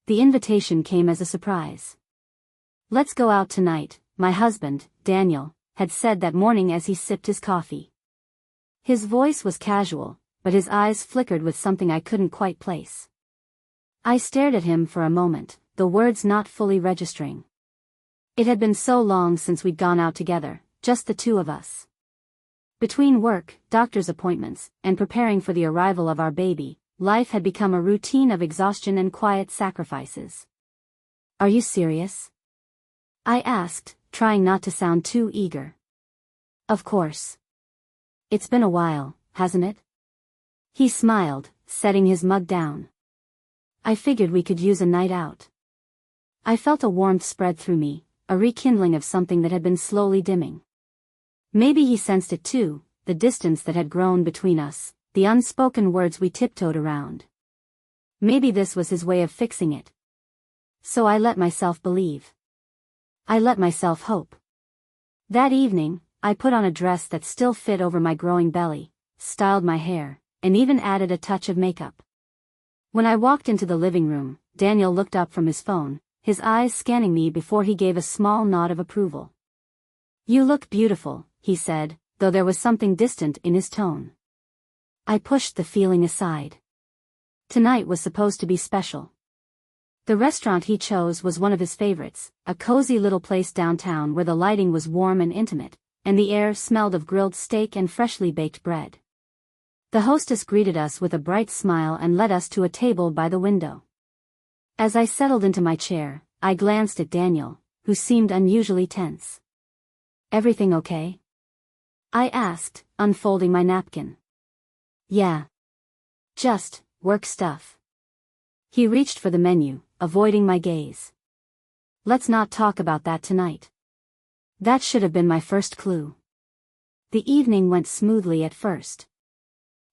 the invitation came as a surprise. "Let's go out tonight," my husband, Daniel, had said that morning as he sipped his coffee. His voice was casual, but his eyes flickered with something I couldn't quite place. I stared at him for a moment, the words not fully registering. It had been so long since we'd gone out together, just the two of us. Between work, doctor's appointments, and preparing for the arrival of our baby, life had become a routine of exhaustion and quiet sacrifices. "Are you serious?" I asked, trying not to sound too eager. "Of course. It's been a while, hasn't it?" He smiled, setting his mug down. "I figured we could use a night out." I felt a warmth spread through me, a rekindling of something that had been slowly dimming. Maybe he sensed it too, the distance that had grown between us, the unspoken words we tiptoed around. Maybe this was his way of fixing it. So I let myself believe. I let myself hope. That evening, I put on a dress that still fit over my growing belly, styled my hair, and even added a touch of makeup. When I walked into the living room, Daniel looked up from his phone, his eyes scanning me before he gave a small nod of approval. "You look beautiful," he said, though there was something distant in his tone. I pushed the feeling aside. Tonight was supposed to be special. The restaurant he chose was one of his favorites, a cozy little place downtown where the lighting was warm and intimate, and the air smelled of grilled steak and freshly baked bread. The hostess greeted us with a bright smile and led us to a table by the window. As I settled into my chair, I glanced at Daniel, who seemed unusually tense. "Everything okay?" I asked, unfolding my napkin. "Yeah. Just work stuff." He reached for the menu, avoiding my gaze. "Let's not talk about that tonight." That should have been my first clue. The evening went smoothly at first.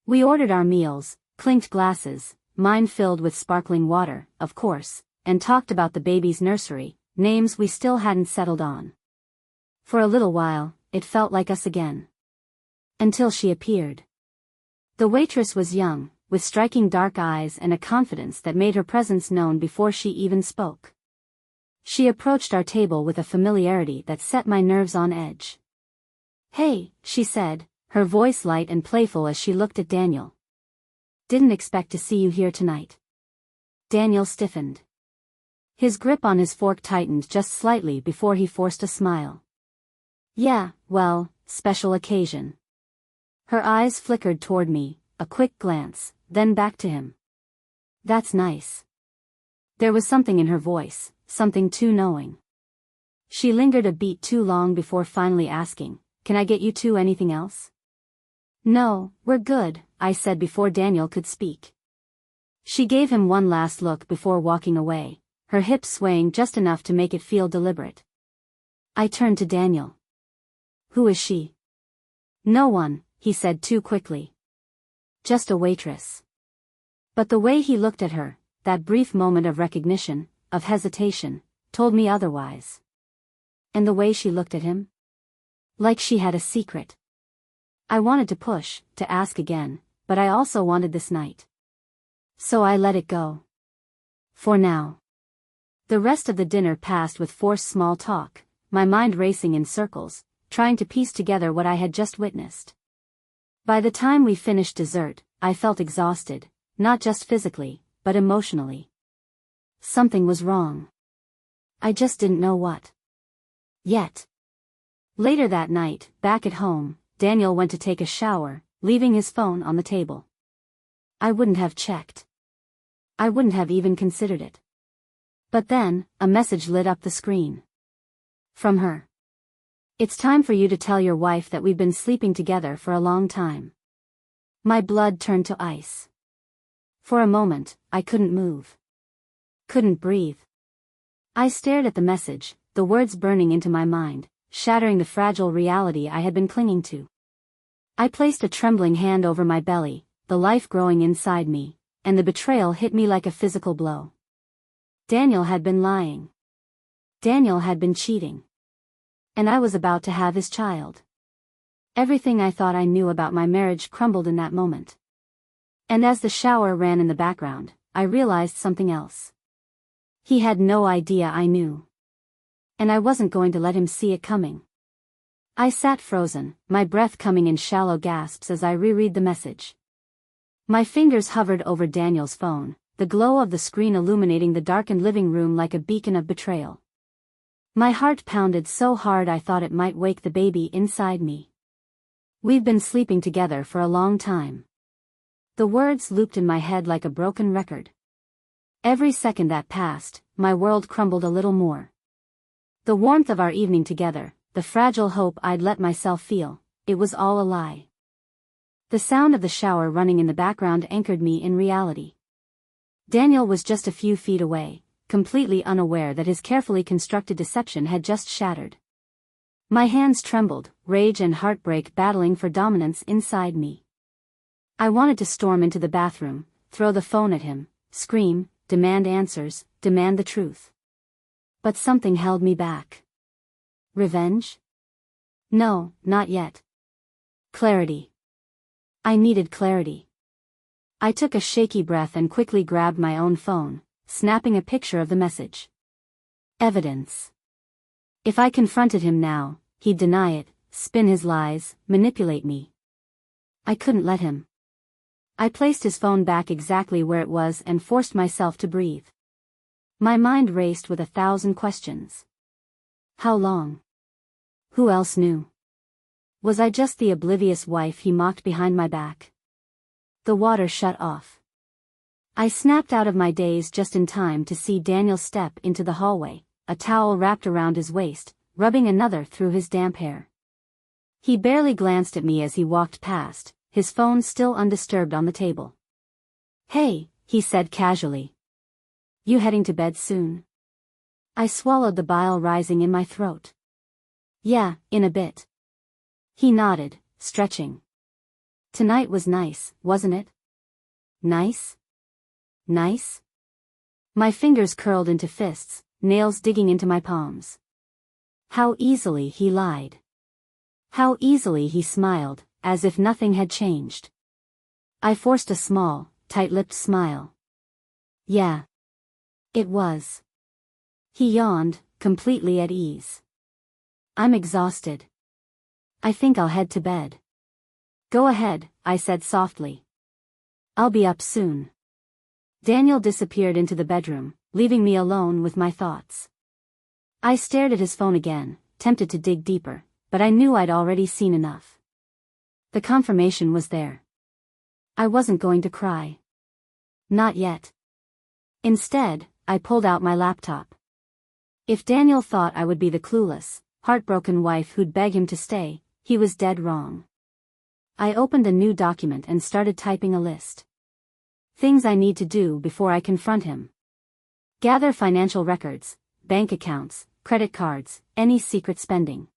We ordered our meals, clinked glasses, mine filled with sparkling water, of course, and talked about the baby's nursery, names we still hadn't settled on. For a little while, it felt like us again. Until she appeared. The waitress was young, with striking dark eyes and a confidence that made her presence known before she even spoke. She approached our table with a familiarity that set my nerves on edge. "Hey," she said, her voice light and playful as she looked at Daniel. "Didn't expect to see you here tonight." Daniel stiffened. His grip on his fork tightened just slightly before he forced a smile. "Yeah, well, special occasion." Her eyes flickered toward me, a quick glance, then back to him. "That's nice." There was something in her voice, something too knowing. She lingered a beat too long before finally asking, "Can I get you two anything else?" "No, we're good," I said before Daniel could speak. She gave him one last look before walking away, her hips swaying just enough to make it feel deliberate. I turned to Daniel. "Who is she?" "No one," he said too quickly. "Just a waitress." But the way he looked at her, that brief moment of recognition, of hesitation, told me otherwise. And the way she looked at him? Like she had a secret. I wanted to push, to ask again, but I also wanted this night. So I let it go. For now. The rest of the dinner passed with forced small talk, my mind racing in circles, trying to piece together what I had just witnessed. By the time we finished dessert, I felt exhausted, not just physically, but emotionally. Something was wrong. I just didn't know what. Yet. Later that night, back at home, Daniel went to take a shower, leaving his phone on the table. I wouldn't have checked. I wouldn't have even considered it. But then, a message lit up the screen. From her. "It's time for you to tell your wife that we've been sleeping together for a long time." My blood turned to ice. For a moment, I couldn't move. Couldn't breathe. I stared at the message, the words burning into my mind, shattering the fragile reality I had been clinging to. I placed a trembling hand over my belly, the life growing inside me, and the betrayal hit me like a physical blow. Daniel had been lying. Daniel had been cheating. And I was about to have his child. Everything I thought I knew about my marriage crumbled in that moment. And as the shower ran in the background, I realized something else. He had no idea I knew. And I wasn't going to let him see it coming. I sat frozen, my breath coming in shallow gasps as I reread the message. My fingers hovered over Daniel's phone, the glow of the screen illuminating the darkened living room like a beacon of betrayal. My heart pounded so hard I thought it might wake the baby inside me. We've been sleeping together for a long time. The words looped in my head like a broken record. Every second that passed, my world crumbled a little more. The warmth of our evening together, the fragile hope I'd let myself feel, it was all a lie. The sound of the shower running in the background anchored me in reality. Daniel was just a few feet away, completely unaware that his carefully constructed deception had just shattered. My hands trembled, rage and heartbreak battling for dominance inside me. I wanted to storm into the bathroom, throw the phone at him, scream, demand answers, demand the truth. But something held me back. Revenge? No, not yet. Clarity. I needed clarity. I took a shaky breath and quickly grabbed my own phone, snapping a picture of the message. Evidence. If I confronted him now, he'd deny it, spin his lies, manipulate me. I couldn't let him. I placed his phone back exactly where it was and forced myself to breathe. My mind raced with 1,000 questions. How long? Who else knew? Was I just the oblivious wife he mocked behind my back? The water shut off. I snapped out of my daze just in time to see Daniel step into the hallway, a towel wrapped around his waist, rubbing another through his damp hair. He barely glanced at me as he walked past, his phone still undisturbed on the table. "Hey," he said casually. "You heading to bed soon?" I swallowed the bile rising in my throat. "Yeah, in a bit." He nodded, stretching. "Tonight was nice, wasn't it?" "Nice? Nice?" My fingers curled into fists, nails digging into my palms. How easily he lied. How easily he smiled, as if nothing had changed. I forced a small, tight-lipped smile. "Yeah. It was." He yawned, completely at ease. "I'm exhausted. I think I'll head to bed." "Go ahead," I said softly. "I'll be up soon." Daniel disappeared into the bedroom, leaving me alone with my thoughts. I stared at his phone again, tempted to dig deeper, but I knew I'd already seen enough. The confirmation was there. I wasn't going to cry. Not yet. Instead, I pulled out my laptop. If Daniel thought I would be the clueless, heartbroken wife who'd beg him to stay, he was dead wrong. I opened a new document and started typing a list. Things I need to do before I confront him. Gather financial records, bank accounts, credit cards, any secret spending.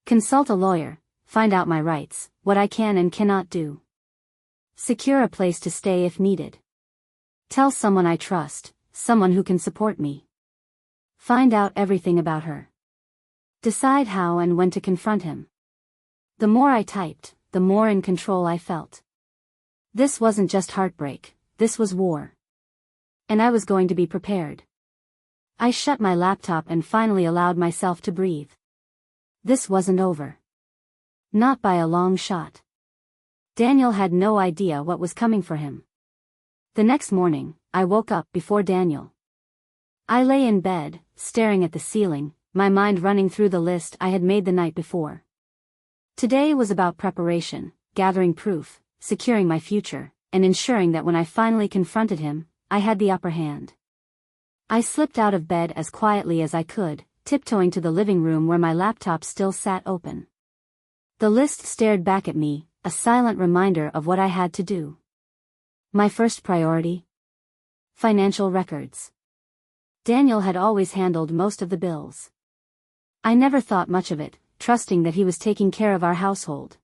Consult a lawyer, find out my rights, what I can and cannot do. Secure a place to stay if needed. Tell someone I trust, someone who can support me. Find out everything about her. Decide how and when to confront him. The more I typed, the more in control I felt. This wasn't just heartbreak, this was war. And I was going to be prepared. I shut my laptop and finally allowed myself to breathe. This wasn't over. Not by a long shot. Daniel had no idea what was coming for him. The next morning, I woke up before Daniel. I lay in bed, staring at the ceiling, my mind running through the list I had made the night before. Today was about preparation, gathering proof, securing my future, and ensuring that when I finally confronted him, I had the upper hand. I slipped out of bed as quietly as I could, tiptoeing to the living room where my laptop still sat open. The list stared back at me, a silent reminder of what I had to do. My first priority? Financial records. Daniel had always handled most of the bills. I never thought much of it, trusting that he was taking care of our household.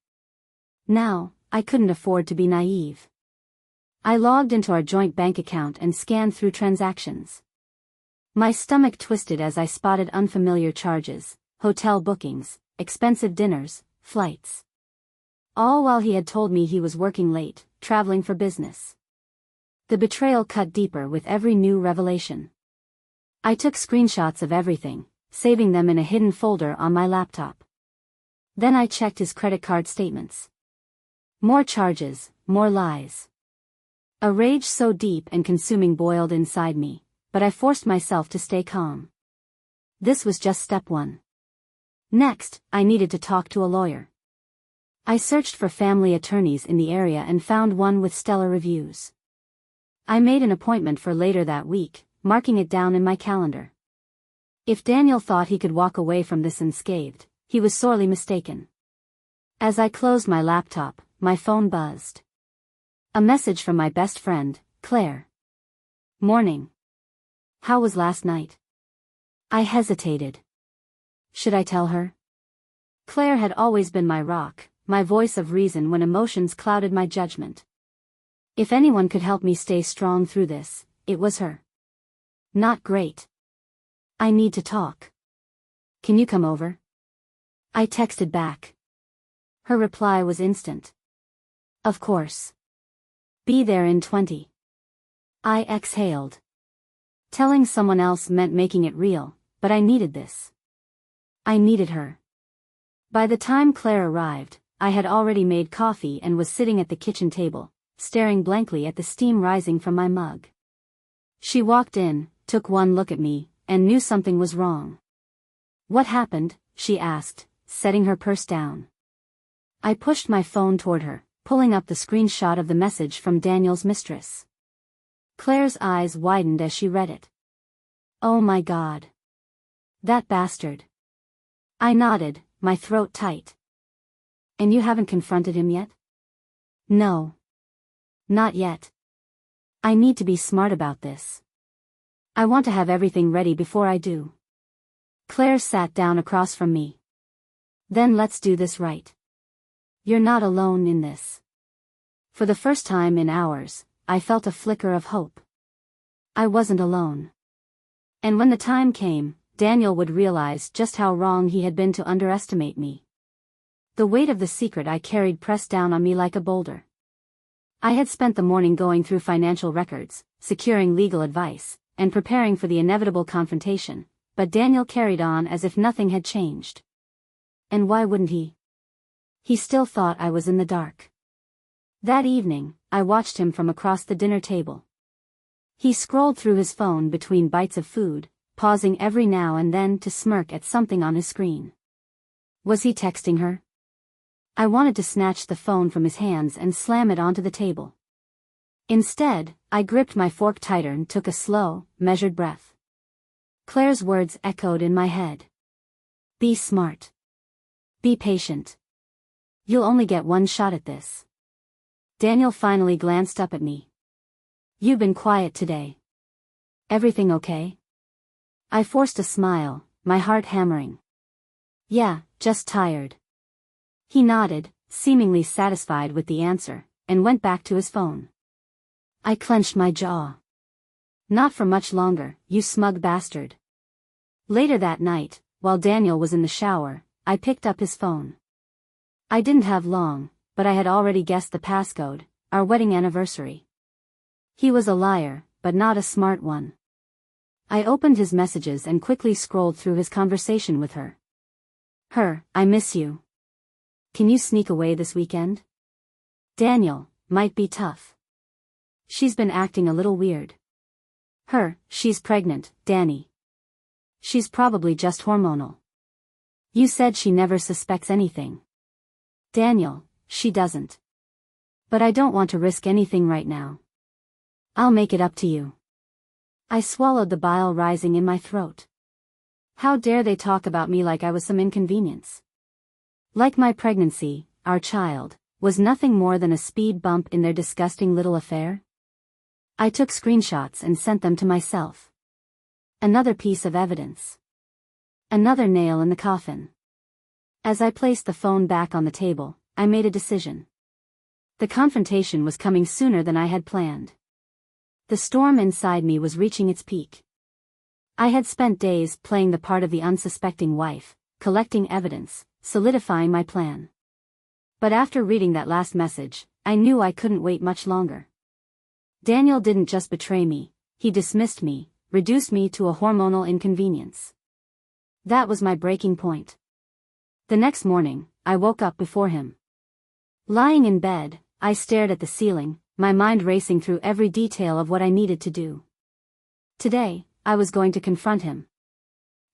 Now, I couldn't afford to be naive. I logged into our joint bank account and scanned through transactions. My stomach twisted as I spotted unfamiliar charges, hotel bookings, expensive dinners, flights. All while he had told me he was working late, traveling for business. The betrayal cut deeper with every new revelation. I took screenshots of everything, saving them in a hidden folder on my laptop. Then I checked his credit card statements. More charges, more lies. A rage so deep and consuming boiled inside me, but I forced myself to stay calm. This was just step one. Next, I needed to talk to a lawyer. I searched for family attorneys in the area and found one with stellar reviews. I made an appointment for later that week, marking it down in my calendar. If Daniel thought he could walk away from this unscathed, he was sorely mistaken. As I closed my laptop, my phone buzzed. A message from my best friend, Claire. Morning. How was last night? I hesitated. Should I tell her? Claire had always been my rock, my voice of reason when emotions clouded my judgment. If anyone could help me stay strong through this, it was her. Not great. I need to talk. Can you come over? I texted back. Her reply was instant. Of course. Be there in 20. I exhaled. Telling someone else meant making it real, but I needed this. I needed her. By the time Claire arrived, I had already made coffee and was sitting at the kitchen table, staring blankly at the steam rising from my mug. She walked in, took one look at me, and knew something was wrong. What happened? She asked, setting her purse down. I pushed my phone toward her, pulling up the screenshot of the message from Daniel's mistress. Claire's eyes widened as she read it. Oh my God. That bastard. I nodded, my throat tight. And you haven't confronted him yet? No. Not yet. I need to be smart about this. I want to have everything ready before I do. Claire sat down across from me. Then let's do this right. You're not alone in this. For the first time in hours, I felt a flicker of hope. I wasn't alone. And when the time came, Daniel would realize just how wrong he had been to underestimate me. The weight of the secret I carried pressed down on me like a boulder. I had spent the morning going through financial records, securing legal advice, and preparing for the inevitable confrontation, but Daniel carried on as if nothing had changed. And why wouldn't he? He still thought I was in the dark. That evening, I watched him from across the dinner table. He scrolled through his phone between bites of food, pausing every now and then to smirk at something on his screen. Was he texting her? I wanted to snatch the phone from his hands and slam it onto the table. Instead, I gripped my fork tighter and took a slow, measured breath. Claire's words echoed in my head. Be smart. Be patient. You'll only get one shot at this. Daniel finally glanced up at me. You've been quiet today. Everything okay? I forced a smile, my heart hammering. Yeah, just tired. He nodded, seemingly satisfied with the answer, and went back to his phone. I clenched my jaw. Not for much longer, you smug bastard. Later that night, while Daniel was in the shower, I picked up his phone. I didn't have long, but I had already guessed the passcode, our wedding anniversary. He was a liar, but not a smart one. I opened his messages and quickly scrolled through his conversation with her. I miss you. Can you sneak away this weekend? Daniel, might be tough. She's been acting a little weird. She's pregnant, Danny. She's probably just hormonal. You said she never suspects anything. Daniel, she doesn't. But I don't want to risk anything right now. I'll make it up to you. I swallowed the bile rising in my throat. How dare they talk about me like I was some inconvenience? Like my pregnancy, our child, was nothing more than a speed bump in their disgusting little affair? I took screenshots and sent them to myself. Another piece of evidence. Another nail in the coffin. As I placed the phone back on the table, I made a decision. The confrontation was coming sooner than I had planned. The storm inside me was reaching its peak. I had spent days playing the part of the unsuspecting wife, collecting evidence, solidifying my plan. But after reading that last message, I knew I couldn't wait much longer. Daniel didn't just betray me, he dismissed me, reduced me to a hormonal inconvenience. That was my breaking point. The next morning, I woke up before him. Lying in bed, I stared at the ceiling, my mind racing through every detail of what I needed to do. Today, I was going to confront him.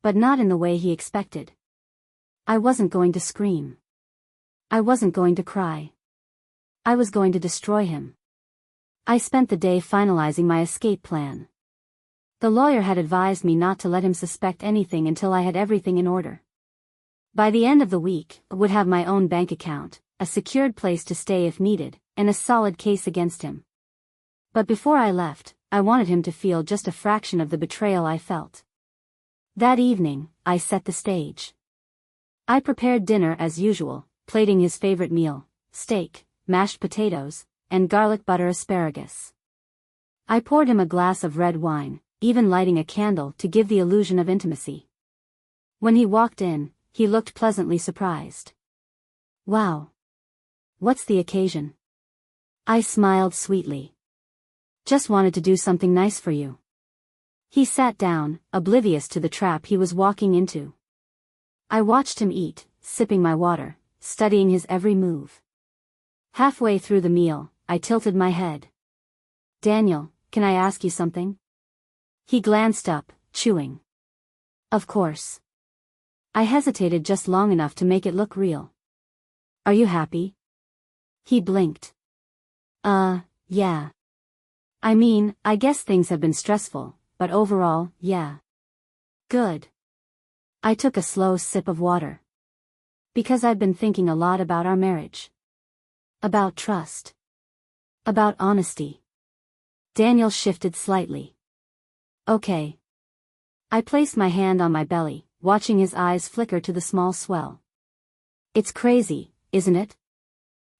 But not in the way he expected. I wasn't going to scream. I wasn't going to cry. I was going to destroy him. I spent the day finalizing my escape plan. The lawyer had advised me not to let him suspect anything until I had everything in order. By the end of the week, I would have my own bank account, a secured place to stay if needed, and a solid case against him. But before I left, I wanted him to feel just a fraction of the betrayal I felt. That evening, I set the stage. I prepared dinner as usual, plating his favorite meal, steak, mashed potatoes, and garlic butter asparagus. I poured him a glass of red wine, even lighting a candle to give the illusion of intimacy. When he walked in, he looked pleasantly surprised. Wow. What's the occasion? I smiled sweetly. Just wanted to do something nice for you. He sat down, oblivious to the trap he was walking into. I watched him eat, sipping my water, studying his every move. Halfway through the meal, I tilted my head. Daniel, can I ask you something? He glanced up, chewing. Of course. I hesitated just long enough to make it look real. Are you happy? He blinked. Yeah. I mean, I guess things have been stressful, but overall, yeah. Good. I took a slow sip of water. Because I've been thinking a lot about our marriage. About trust. About honesty. Daniel shifted slightly. Okay. I placed my hand on my belly, watching his eyes flicker to the small swell. It's crazy, isn't it?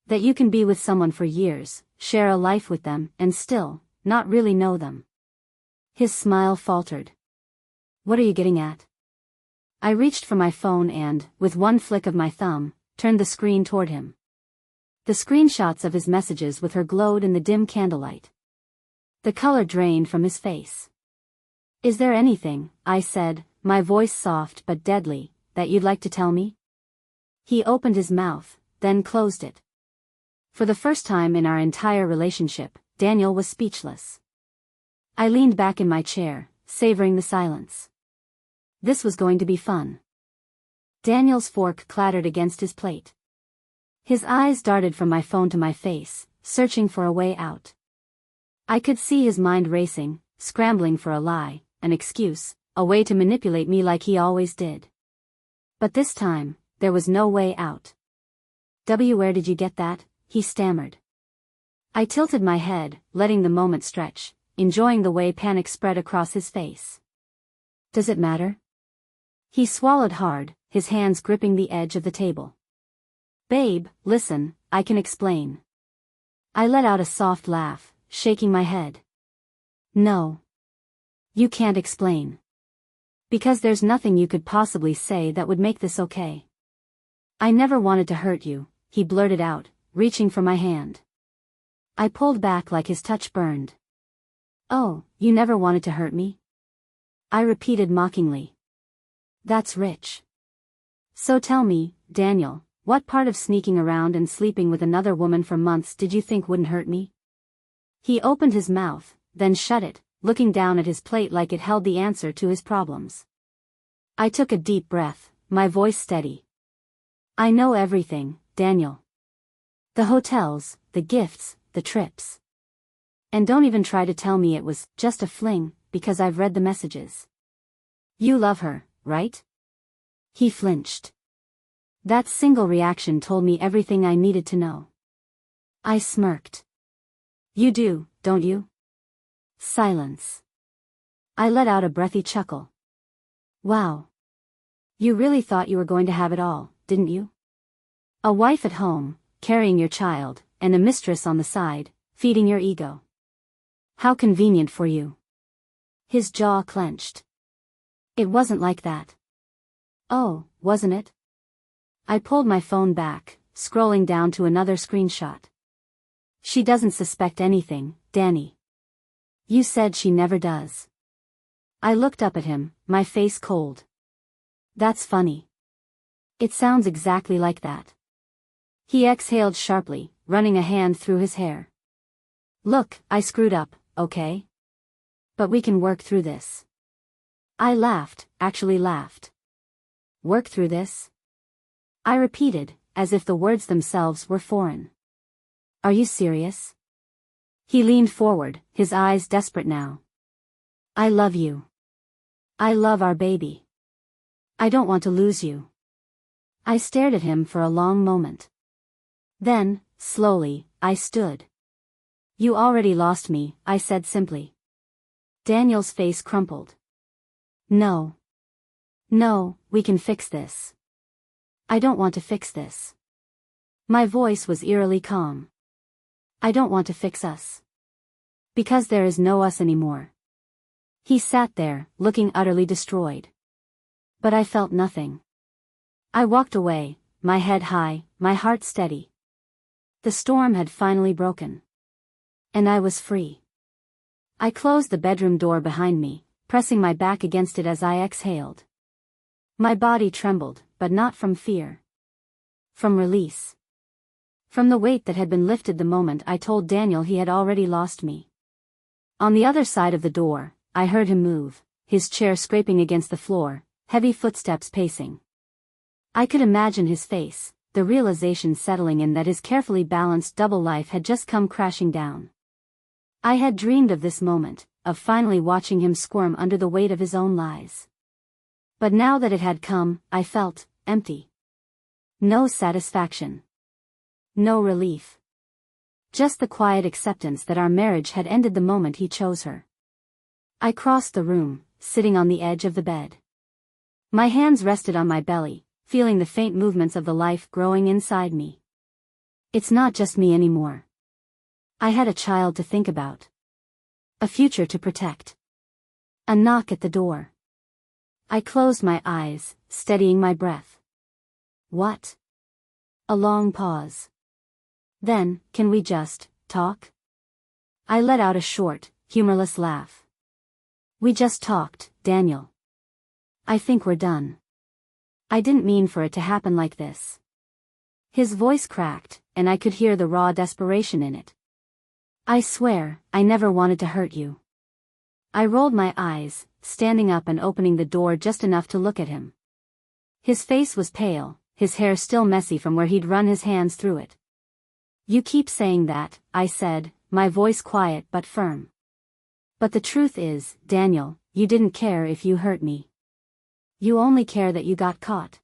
That you can be with someone for years, share a life with them, and still, not really know them. His smile faltered. What are you getting at? I reached for my phone and, with one flick of my thumb, turned the screen toward him. The screenshots of his messages with her glowed in the dim candlelight. The color drained from his face. Is there anything, I said, my voice soft but deadly, that you'd like to tell me? He opened his mouth, then closed it. For the first time in our entire relationship, Daniel was speechless. I leaned back in my chair, savoring the silence. This was going to be fun. Daniel's fork clattered against his plate. His eyes darted from my phone to my face, searching for a way out. I could see his mind racing, scrambling for a lie, an excuse, a way to manipulate me like he always did. But this time, there was no way out. Where did you get that? He stammered. I tilted my head, letting the moment stretch, enjoying the way panic spread across his face. Does it matter? He swallowed hard, his hands gripping the edge of the table. Babe, listen, I can explain. I let out a soft laugh, shaking my head. No. You can't explain. Because there's nothing you could possibly say that would make this okay. I never wanted to hurt you, he blurted out, reaching for my hand. I pulled back like his touch burned. Oh, you never wanted to hurt me? I repeated mockingly. That's rich. So tell me, Daniel, what part of sneaking around and sleeping with another woman for months did you think wouldn't hurt me? He opened his mouth, then shut it, looking down at his plate like it held the answer to his problems. I took a deep breath, my voice steady. I know everything, Daniel. The hotels, the gifts, the trips. And don't even try to tell me it was just a fling, because I've read the messages. You love her, right? He flinched. That single reaction told me everything I needed to know. I smirked. You do, don't you? Silence. I let out a breathy chuckle. Wow. You really thought you were going to have it all, didn't you? A wife at home, carrying your child, and a mistress on the side, feeding your ego. How convenient for you. His jaw clenched. It wasn't like that. Oh, wasn't it? I pulled my phone back, scrolling down to another screenshot. She doesn't suspect anything, Danny. You said she never does. I looked up at him, my face cold. That's funny. It sounds exactly like that. He exhaled sharply, running a hand through his hair. Look, I screwed up, okay? But we can work through this. I laughed, actually laughed. Work through this? I repeated, as if the words themselves were foreign. Are you serious? He leaned forward, his eyes desperate now. I love you. I love our baby. I don't want to lose you. I stared at him for a long moment. Then, slowly, I stood. You already lost me, I said simply. Daniel's face crumpled. No. No, we can fix this. I don't want to fix this. My voice was eerily calm. I don't want to fix us. Because there is no us anymore. He sat there, looking utterly destroyed. But I felt nothing. I walked away, my head high, my heart steady. The storm had finally broken. And I was free. I closed the bedroom door behind me, pressing my back against it as I exhaled. My body trembled, but not from fear. From release. From the weight that had been lifted the moment I told Daniel he had already lost me. On the other side of the door, I heard him move, his chair scraping against the floor, heavy footsteps pacing. I could imagine his face, the realization settling in that his carefully balanced double life had just come crashing down. I had dreamed of this moment, of finally watching him squirm under the weight of his own lies. But now that it had come, I felt empty. No satisfaction. No relief. Just the quiet acceptance that our marriage had ended the moment he chose her. I crossed the room, sitting on the edge of the bed. My hands rested on my belly, feeling the faint movements of the life growing inside me. It's not just me anymore. I had a child to think about. A future to protect. A knock at the door. I closed my eyes, steadying my breath. What? A long pause. Then, can we just talk? I let out a short, humorless laugh. We just talked, Daniel. I think we're done. I didn't mean for it to happen like this. His voice cracked, and I could hear the raw desperation in it. I swear, I never wanted to hurt you. I rolled my eyes, standing up and opening the door just enough to look at him. His face was pale, his hair still messy from where he'd run his hands through it. You keep saying that, I said, my voice quiet but firm. But the truth is, Daniel, you didn't care if you hurt me. You only care that you got caught.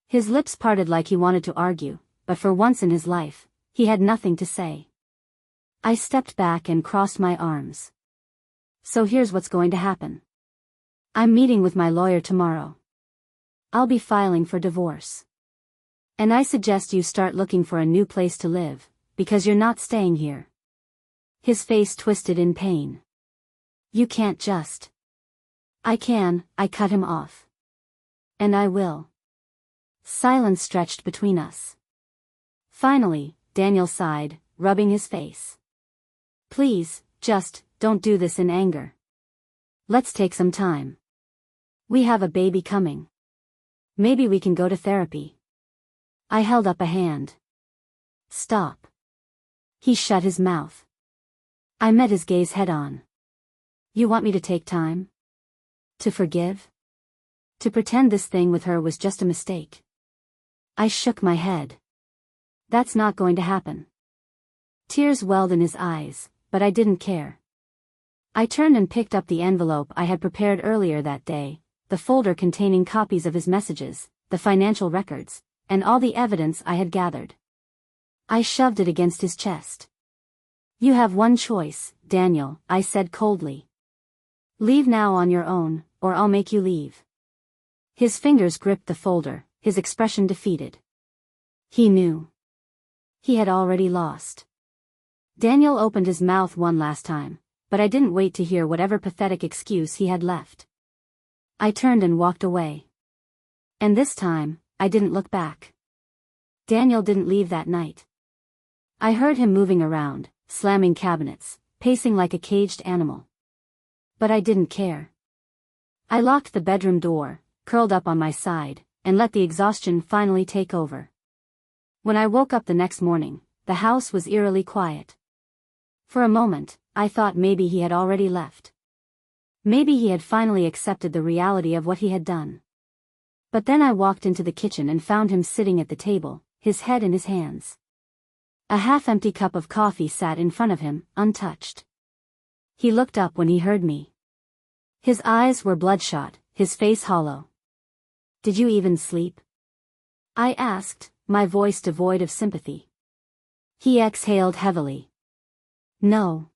His lips parted like he wanted to argue, but for once in his life, he had nothing to say. I stepped back and crossed my arms. So here's what's going to happen. I'm meeting with my lawyer tomorrow. I'll be filing for divorce. And I suggest you start looking for a new place to live, because you're not staying here. His face twisted in pain. You can't just. I can, I cut him off. And I will. Silence stretched between us. Finally, Daniel sighed, rubbing his face. Please, just, don't do this in anger. Let's take some time. We have a baby coming. Maybe we can go to therapy. I held up a hand. Stop. He shut his mouth. I met his gaze head on. You want me to take time? To forgive? To pretend this thing with her was just a mistake? I shook my head. That's not going to happen. Tears welled in his eyes, but I didn't care. I turned and picked up the envelope I had prepared earlier that day, the folder containing copies of his messages, the financial records, and all the evidence I had gathered. I shoved it against his chest. You have one choice, Daniel, I said coldly. Leave now on your own, or I'll make you leave. His fingers gripped the folder, his expression defeated. He knew. He had already lost. Daniel opened his mouth one last time, but I didn't wait to hear whatever pathetic excuse he had left. I turned and walked away. And this time, I didn't look back. Daniel didn't leave that night. I heard him moving around, slamming cabinets, pacing like a caged animal. But I didn't care. I locked the bedroom door, curled up on my side, and let the exhaustion finally take over. When I woke up the next morning, the house was eerily quiet. For a moment, I thought maybe he had already left. Maybe he had finally accepted the reality of what he had done. But then I walked into the kitchen and found him sitting at the table, his head in his hands. A half-empty cup of coffee sat in front of him, untouched. He looked up when he heard me. His eyes were bloodshot, his face hollow. "Did you even sleep?" I asked, my voice devoid of sympathy. He exhaled heavily. "No."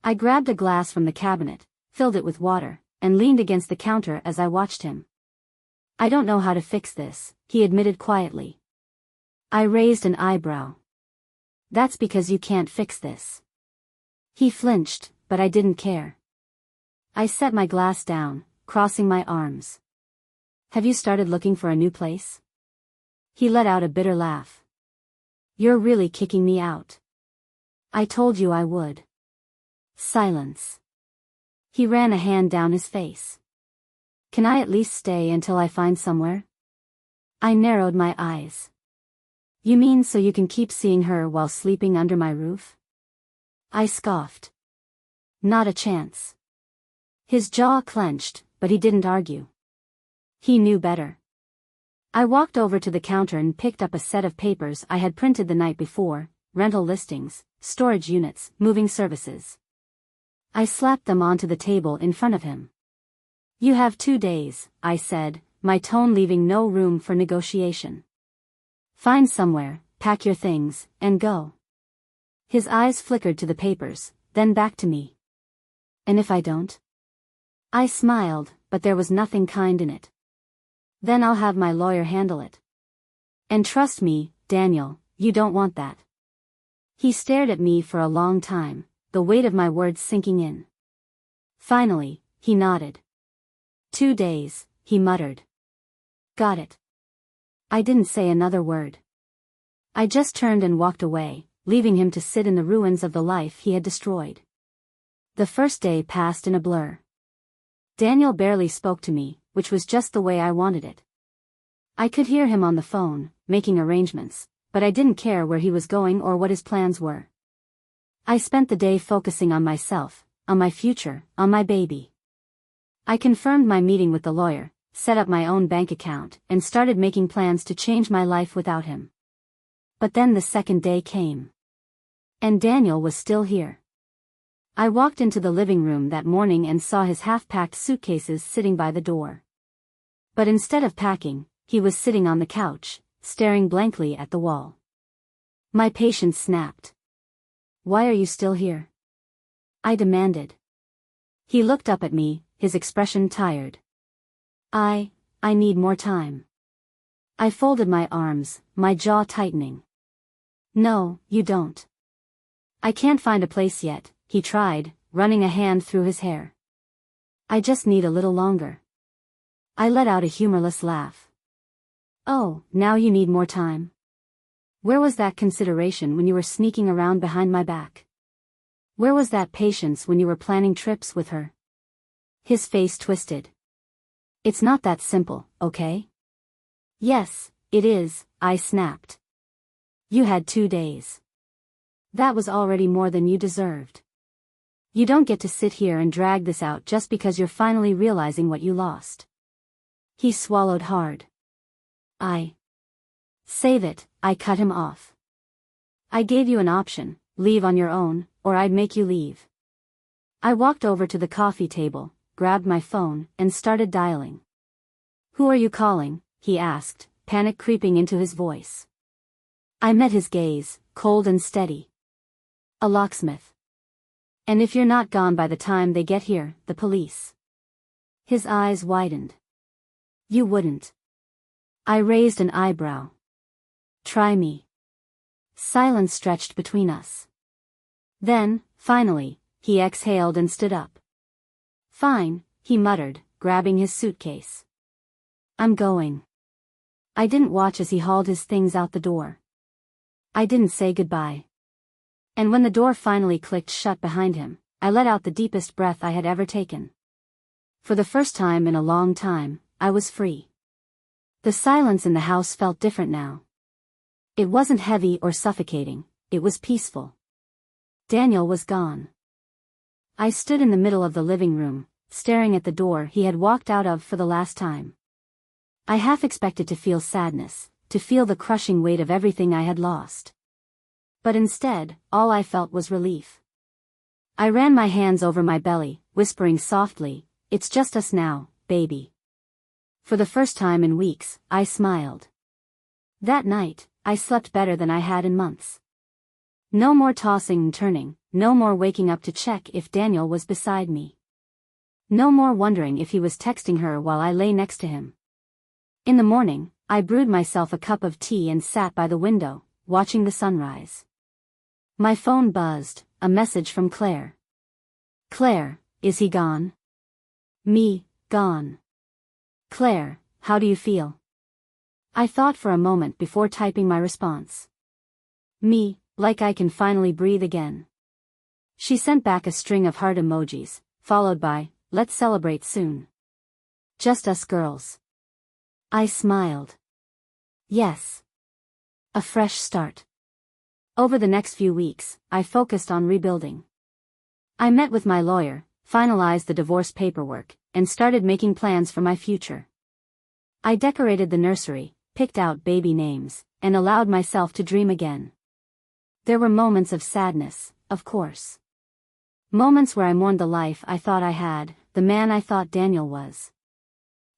I grabbed a glass from the cabinet, filled it with water, and leaned against the counter as I watched him. "I don't know how to fix this," he admitted quietly. I raised an eyebrow. "That's because you can't fix this." He flinched, but I didn't care. I set my glass down, crossing my arms. "Have you started looking for a new place?" He let out a bitter laugh. "You're really kicking me out." "I told you I would." Silence. He ran a hand down his face. "Can I at least stay until I find somewhere?" I narrowed my eyes. "You mean so you can keep seeing her while sleeping under my roof?" I scoffed. "Not a chance." His jaw clenched, but he didn't argue. He knew better. I walked over to the counter and picked up a set of papers I had printed the night before: rental listings, storage units, moving services. I slapped them onto the table in front of him. "You have 2 days," I said, my tone leaving no room for negotiation. "Find somewhere, pack your things, and go." His eyes flickered to the papers, then back to me. "And if I don't?" I smiled, but there was nothing kind in it. "Then I'll have my lawyer handle it. And trust me, Daniel, you don't want that." He stared at me for a long time, the weight of my words sinking in. Finally, he nodded. 2 days, he muttered. "Got it." I didn't say another word. I just turned and walked away, leaving him to sit in the ruins of the life he had destroyed. The first day passed in a blur. Daniel barely spoke to me, which was just the way I wanted it. I could hear him on the phone, making arrangements, but I didn't care where he was going or what his plans were. I spent the day focusing on myself, on my future, on my baby. I confirmed my meeting with the lawyer, set up my own bank account, and started making plans to change my life without him. But then the second day came. And Daniel was still here. I walked into the living room that morning and saw his half-packed suitcases sitting by the door. But instead of packing, he was sitting on the couch, staring blankly at the wall. My patience snapped. "Why are you still here?" I demanded. He looked up at me, his expression tired. I need more time." I folded my arms, my jaw tightening. "No, you don't." "I can't find a place yet," he tried, running a hand through his hair. "I just need a little longer." I let out a humorless laugh. "Oh, now you need more time? Where was that consideration when you were sneaking around behind my back? Where was that patience when you were planning trips with her?" His face twisted. "It's not that simple, okay?" "Yes, it is," I snapped. "You had 2 days. That was already more than you deserved. You don't get to sit here and drag this out just because you're finally realizing what you lost." He swallowed hard. Save it," I cut him off. "I gave you an option, leave on your own, or I'd make you leave." I walked over to the coffee table, grabbed my phone, and started dialing. "Who are you calling?" he asked, panic creeping into his voice. I met his gaze, cold and steady. "A locksmith. And if you're not gone by the time they get here, the police." His eyes widened. "You wouldn't." I raised an eyebrow. "Try me." Silence stretched between us. Then, finally, he exhaled and stood up. "Fine," he muttered, grabbing his suitcase. "I'm going." I didn't watch as he hauled his things out the door. I didn't say goodbye. And when the door finally clicked shut behind him, I let out the deepest breath I had ever taken. For the first time in a long time, I was free. The silence in the house felt different now. It wasn't heavy or suffocating, it was peaceful. Daniel was gone. I stood in the middle of the living room, staring at the door he had walked out of for the last time. I half expected to feel sadness, to feel the crushing weight of everything I had lost. But instead, all I felt was relief. I ran my hands over my belly, whispering softly, "It's just us now, baby." For the first time in weeks, I smiled. That night, I slept better than I had in months. No more tossing and turning, no more waking up to check if Daniel was beside me. No more wondering if he was texting her while I lay next to him. In the morning, I brewed myself a cup of tea and sat by the window, watching the sunrise. My phone buzzed, a message from Claire. "Claire, is he gone?" "Me, gone." "Claire, how do you feel?" I thought for a moment before typing my response. "Me, like I can finally breathe again." She sent back a string of heart emojis, followed by, "Let's celebrate soon. Just us girls." I smiled. Yes. A fresh start. Over the next few weeks, I focused on rebuilding. I met with my lawyer, finalized the divorce paperwork, and started making plans for my future. I decorated the nursery, picked out baby names, and allowed myself to dream again. There were moments of sadness, of course. Moments where I mourned the life I thought I had, the man I thought Daniel was.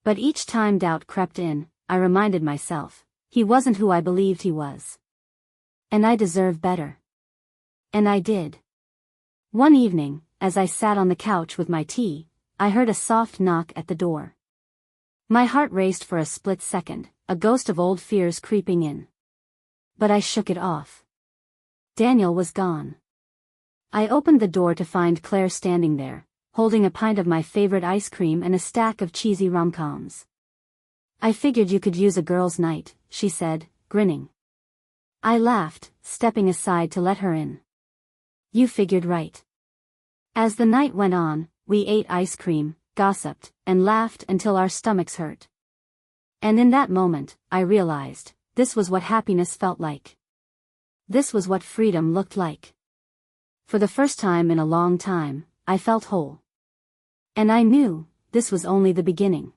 But each time doubt crept in, I reminded myself, he wasn't who I believed he was. And I deserve better. And I did. One evening, as I sat on the couch with my tea, I heard a soft knock at the door. My heart raced for a split second, a ghost of old fears creeping in. But I shook it off. Daniel was gone. I opened the door to find Claire standing there, holding a pint of my favorite ice cream and a stack of cheesy rom-coms. "I figured you could use a girls' night," she said, grinning. I laughed, stepping aside to let her in. "You figured right." As the night went on, we ate ice cream, gossiped, and laughed until our stomachs hurt. And in that moment, I realized, this was what happiness felt like. This was what freedom looked like. For the first time in a long time, I felt whole. And I knew, this was only the beginning.